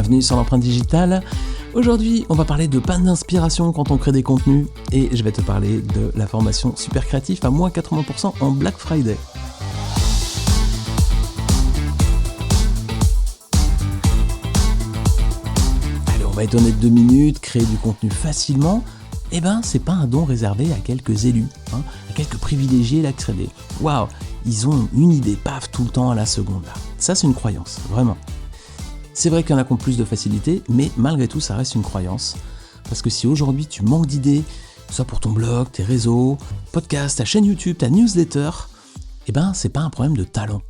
bienvenue sur l'empreinte digitale. Aujourd'hui, on va parler de panne d'inspiration quand on crée des contenus et je vais te parler de la formation Super Créatif à moins 80% en Black Friday. Allez, on va étonner de 2 minutes, créer du contenu facilement. Eh ben, c'est pas un don réservé à quelques élus, à quelques privilégiés l'accéder. Waouh, ils ont une idée, paf, tout le temps à la seconde là. Ça, c'est une croyance, vraiment. C'est vrai qu'il y en a qui ont plus de facilité, mais malgré tout, ça reste une croyance. Parce que si aujourd'hui tu manques d'idées, soit pour ton blog, tes réseaux, podcast, ta chaîne YouTube, ta newsletter, eh ben, c'est pas un problème de talent.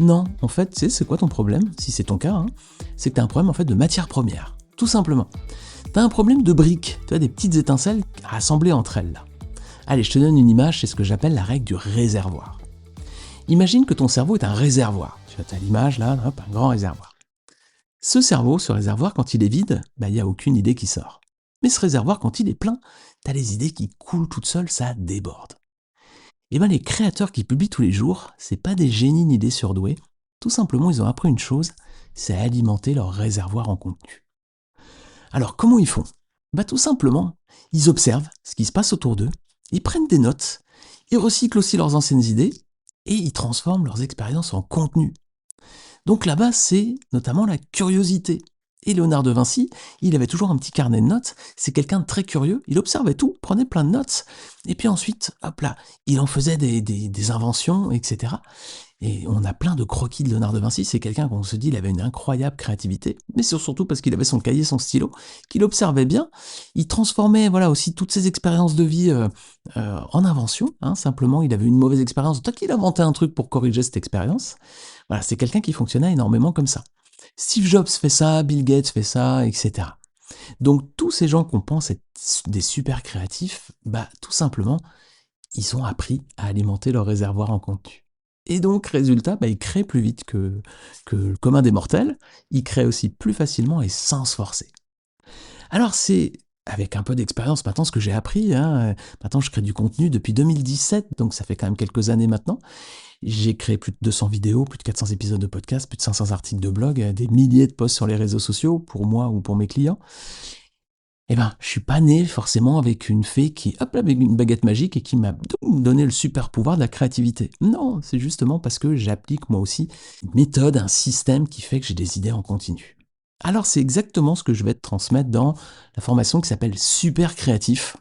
Non, en fait, c'est quoi ton problème, si c'est ton cas, c'est que tu as un problème en fait de matière première, tout simplement. Tu as un problème de briques, tu as des petites étincelles rassemblées entre elles là. Allez, je te donne une image, c'est ce que j'appelle la règle du réservoir. Imagine que ton cerveau est un réservoir. Tu as l'image là, hop, un grand réservoir. Ce cerveau, ce réservoir, quand il est vide, il n'y a aucune idée qui sort. Mais ce réservoir, quand il est plein, tu as les idées qui coulent toutes seules, ça déborde. Et bien les créateurs qui publient tous les jours, c'est pas des génies ni des surdoués. Tout simplement, ils ont appris une chose, c'est alimenter leur réservoir en contenu. Alors, comment ils font ? Tout simplement, ils observent ce qui se passe autour d'eux, ils prennent des notes, ils recyclent aussi leurs anciennes idées et ils transforment leurs expériences en contenu. Donc là-bas, c'est notamment la curiosité. Et Léonard de Vinci, il avait toujours un petit carnet de notes, c'est quelqu'un de très curieux, il observait tout, prenait plein de notes, et puis ensuite, hop là, il en faisait des inventions, etc. Et on a plein de croquis de Léonard de Vinci, c'est quelqu'un qu'on se dit, il avait une incroyable créativité, mais c'est surtout parce qu'il avait son cahier, son stylo, qu'il observait bien, il transformait aussi toutes ses expériences de vie en invention, simplement il avait une mauvaise expérience, tant qu'il inventait un truc pour corriger cette expérience. Voilà, c'est quelqu'un qui fonctionnait énormément comme ça. Steve Jobs fait ça, Bill Gates fait ça, etc. Donc tous ces gens qu'on pense être des super créatifs, tout simplement, ils ont appris à alimenter leur réservoir en contenu. Et donc, résultat, ils créent plus vite que le commun des mortels, ils créent aussi plus facilement et sans se forcer. Alors c'est avec un peu d'expérience maintenant ce que j'ai appris, maintenant je crée du contenu depuis 2017, donc ça fait quand même quelques années maintenant. J'ai créé plus de 200 vidéos, plus de 400 épisodes de podcast, plus de 500 articles de blog, des milliers de posts sur les réseaux sociaux, pour moi ou pour mes clients. Je suis pas né forcément avec une fée qui, avec une baguette magique et qui m'a donné le super pouvoir de la créativité. Non, c'est justement parce que j'applique moi aussi une méthode, un système qui fait que j'ai des idées en continu. Alors c'est exactement ce que je vais te transmettre dans la formation qui s'appelle Super Créatif.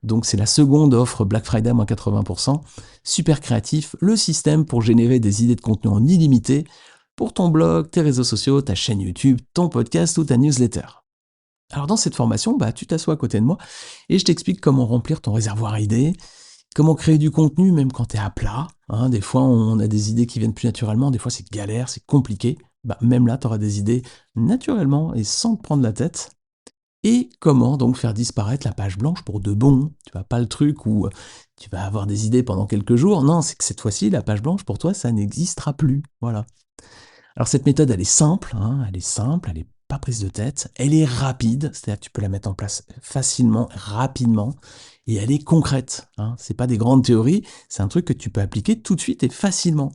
Donc c'est la seconde offre Black Friday à moins 80%. Super Créatif, le système pour générer des idées de contenu en illimité pour ton blog, tes réseaux sociaux, ta chaîne YouTube, ton podcast ou ta newsletter. Alors dans cette formation, tu t'assois à côté de moi et je t'explique comment remplir ton réservoir à idées, comment créer du contenu même quand tu es à plat. Des fois on a des idées qui viennent plus naturellement, des fois c'est galère, c'est compliqué. Même là tu auras des idées naturellement et sans te prendre la tête. Et comment donc faire disparaître la page blanche pour de bon. Tu vas pas le truc où tu vas avoir des idées pendant quelques jours. Non, c'est que cette fois-ci, la page blanche pour toi, ça n'existera plus. Voilà. Alors cette méthode, elle est simple, elle est pas prise de tête, elle est rapide, c'est-à-dire que tu peux la mettre en place facilement, rapidement, et elle est concrète. C'est pas des grandes théories, c'est un truc que tu peux appliquer tout de suite et facilement.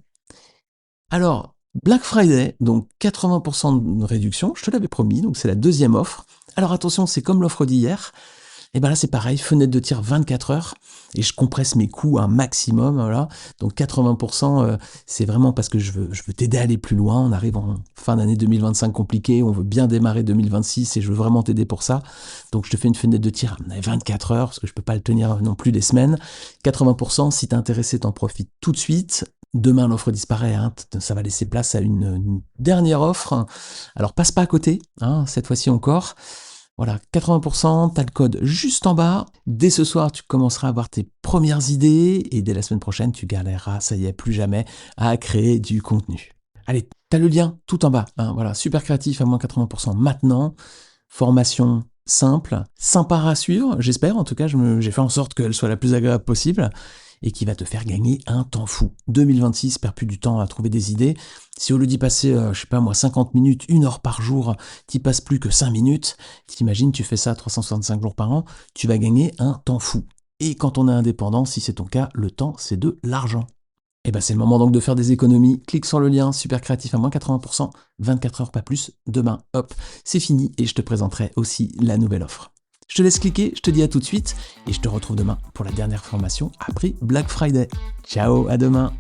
Alors, Black Friday, donc 80% de réduction, je te l'avais promis, donc c'est la deuxième offre. Alors attention, c'est comme l'offre d'hier, et là c'est pareil, fenêtre de tir 24 heures, et je compresse mes coûts un maximum, voilà. Donc 80%, c'est vraiment parce que je veux t'aider à aller plus loin, on arrive en fin d'année 2025 compliquée, on veut bien démarrer 2026, et je veux vraiment t'aider pour ça. Donc je te fais une fenêtre de tir à 24 heures, parce que je peux pas le tenir non plus des semaines. 80%, si t'es intéressé, t'en profites tout de suite. Demain, l'offre disparaît, ça va laisser place à une dernière offre. Alors, passe pas à côté, cette fois-ci encore. Voilà, 80%, tu as le code juste en bas. Dès ce soir, tu commenceras à avoir tes premières idées et dès la semaine prochaine, tu galéreras, ça y est, plus jamais, à créer du contenu. Allez, tu as le lien tout en bas. Voilà, Super Créatif à moins 80% maintenant. Formation simple, sympa à suivre, j'espère. En tout cas, j'ai fait en sorte qu'elle soit la plus agréable possible et qui va te faire gagner un temps fou. 2026, perds plus du temps à trouver des idées. Si au lieu d'y passer, 50 minutes, 1 heure par jour, t'y passes plus que 5 minutes, t'imagines, tu fais ça 365 jours par an, tu vas gagner un temps fou. Et quand on est indépendant, si c'est ton cas, le temps, c'est de l'argent. Et ben c'est le moment donc de faire des économies. Clique sur le lien, super créatif à moins 80%, 24 heures pas plus. Demain, hop, c'est fini et je te présenterai aussi la nouvelle offre. Je te laisse cliquer, je te dis à tout de suite et je te retrouve demain pour la dernière formation après Black Friday. Ciao, à demain.